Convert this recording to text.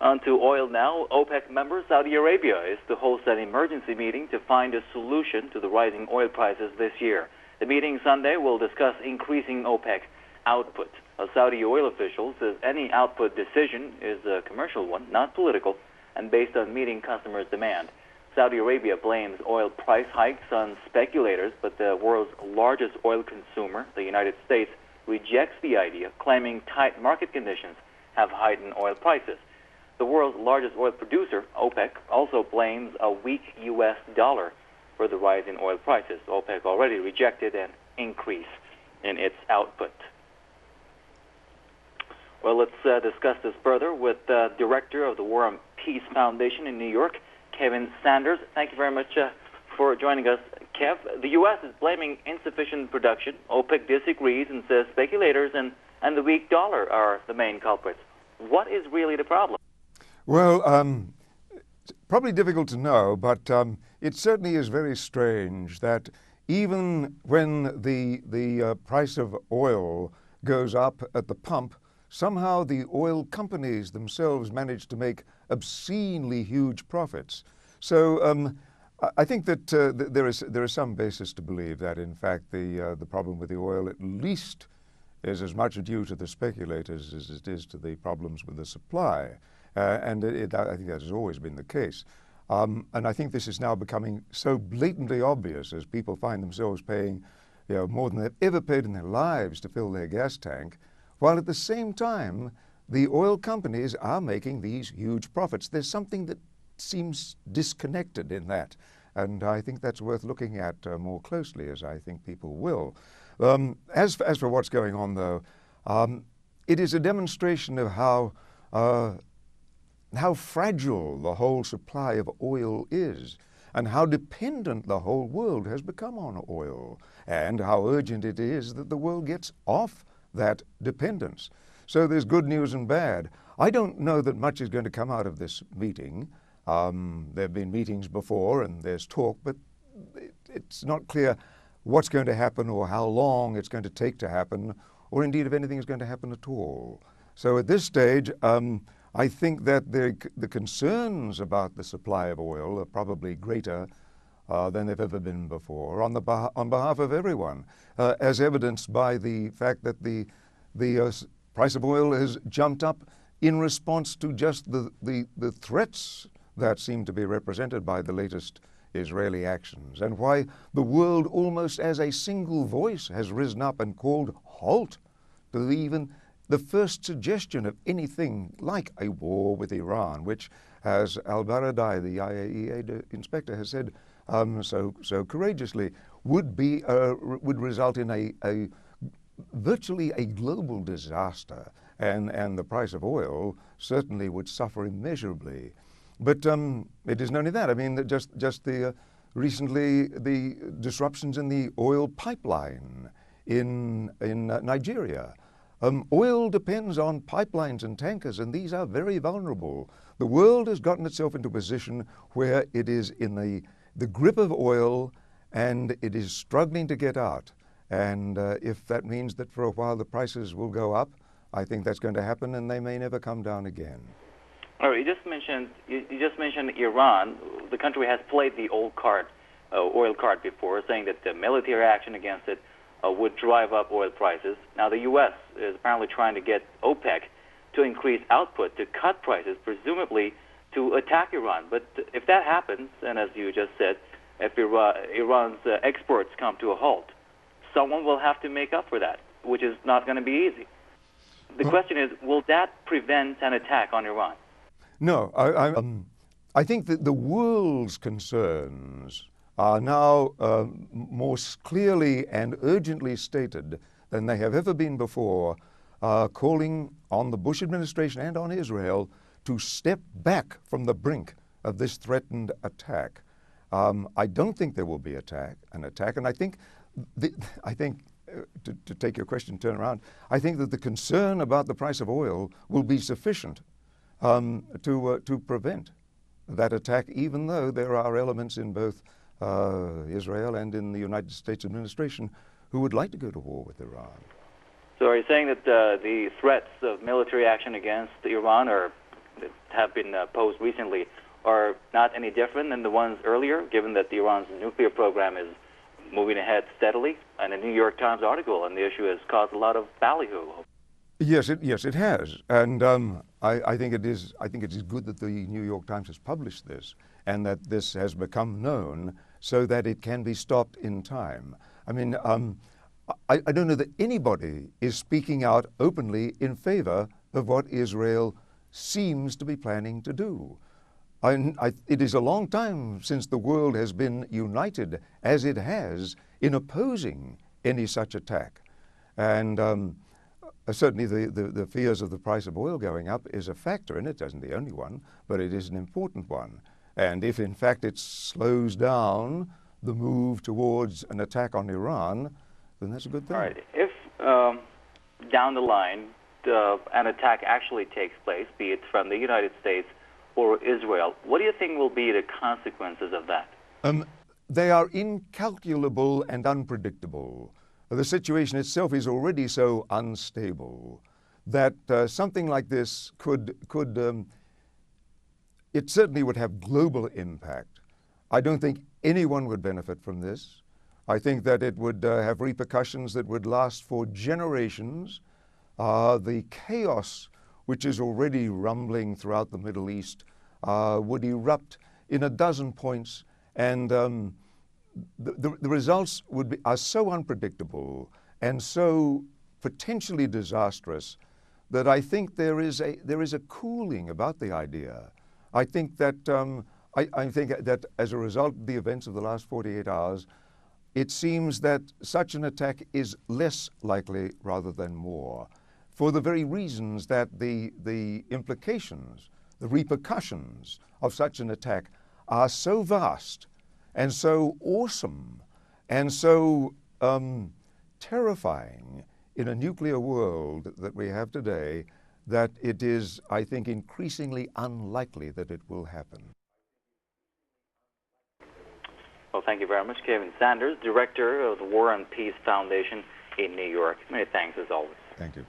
On to oil now. OPEC member Saudi Arabia is to host an emergency meeting to find a solution to the rising oil prices this year. The meeting Sunday will discuss increasing OPEC output. A Saudi oil official says any output decision is a commercial one, not political, and based on meeting customers' demand. Saudi Arabia blames oil price hikes on speculators, but the world's largest oil consumer, the United States, rejects the idea, claiming tight market conditions have heightened oil prices. The world's largest oil producer, OPEC, also blames a weak U.S. dollar for the rise in oil prices. OPEC already rejected an increase in its output. Well, let's discuss this further with the director of the War and Peace Foundation in New York, Kevin Sanders. Thank you very much for joining us, Kev. The U.S. is blaming insufficient production. OPEC disagrees and says speculators and the weak dollar are the main culprits. What is really the problem? Well, it's probably difficult to know, but it certainly is very strange that even when the price of oil goes up at the pump, somehow the oil companies themselves manage to make obscenely huge profits. So I think that there is some basis to believe that, in fact, the problem with the oil at least is as much due to the speculators as it is to the problems with the supply. And I think that has always been the case. And I think this is now becoming so blatantly obvious as people find themselves paying more than they've ever paid in their lives to fill their gas tank, while at the same time, the oil companies are making these huge profits. There's something that seems disconnected in that. And I think that's worth looking at more closely, as I think people will. As for what's going on, though, it is a demonstration of how fragile the whole supply of oil is, and how dependent the whole world has become on oil, and how urgent it is that the world gets off that dependence. So there's good news and bad. I don't know that much is going to come out of this meeting. There have been meetings before and there's talk, but it's not clear what's going to happen or how long it's going to take to happen, or indeed if anything is going to happen at all. So at this stage, I think that the concerns about the supply of oil are probably greater than they've ever been before on behalf of everyone, as evidenced by the fact that the price of oil has jumped up in response to just the threats that seem to be represented by the latest Israeli actions, and why the world almost as a single voice has risen up and called halt to even the first suggestion of anything like a war with Iran, which, as Al-Baradei, the IAEA inspector, has said so courageously, would result in a virtually a global disaster, and the price of oil certainly would suffer immeasurably. But it isn't only that. I mean, just recently the disruptions in the oil pipeline in Nigeria. Oil depends on pipelines and tankers, and these are very vulnerable. The world has gotten itself into a position where it is in the grip of oil, and it is struggling to get out. And if that means that for a while the prices will go up, I think that's going to happen, and they may never come down again. All right, you just mentioned Iran. The country has played the oil card before, saying that the military action against it would drive up oil prices. Now the U.S. is apparently trying to get OPEC to increase output to cut prices, presumably to attack Iran. But if that happens, and as you just said, if Iran's exports come to a halt, someone will have to make up for that, which is not going to be easy. The question is, will that prevent an attack on Iran? No, I think that the world's concerns are now more clearly and urgently stated than they have ever been before, calling on the Bush administration and on Israel to step back from the brink of this threatened attack. I don't think there will be an attack, and I think to take your question, turn around, I think that the concern about the price of oil will be sufficient to prevent that attack, even though there are elements in both Israel and in the United States administration who would like to go to war with Iran. So are you saying that the threats of military action against Iran are that have been posed recently are not any different than the ones earlier, given that Iran's nuclear program is moving ahead steadily. And a New York Times article on the issue has caused a lot of ballyhoo. Yes, it has, and I think it is good that the New York Times has published this, and that this has become known so that it can be stopped in time. I mean, I don't know that anybody is speaking out openly in favor of what Israel seems to be planning to do. It is a long time since the world has been united as it has in opposing any such attack. And certainly the fears of the price of oil going up is a factor, and it isn't the only one, but it is an important one. And if in fact it slows down the move towards an attack on Iran, then that's a good thing. All right. If down the line an attack actually takes place, be it from the United States or Israel, what do you think will be the consequences of that? They are incalculable and unpredictable. The situation itself is already so unstable that something like this it certainly would have global impact. I don't think anyone would benefit from this. I think that it would have repercussions that would last for generations. The chaos which is already rumbling throughout the Middle East would erupt in a dozen points, and the results are so unpredictable and so potentially disastrous that I think there is a cooling about the idea. I think that I think that as a result of the events of the last 48 hours, it seems that such an attack is less likely rather than more, for the very reasons that the implications, the repercussions of such an attack are so vast and so awesome and so terrifying in a nuclear world that we have today, that it is, I think, increasingly unlikely that it will happen. Well, thank you very much, Kevin Sanders, Director of the War and Peace Foundation in New York. Many thanks, as always. Thank you.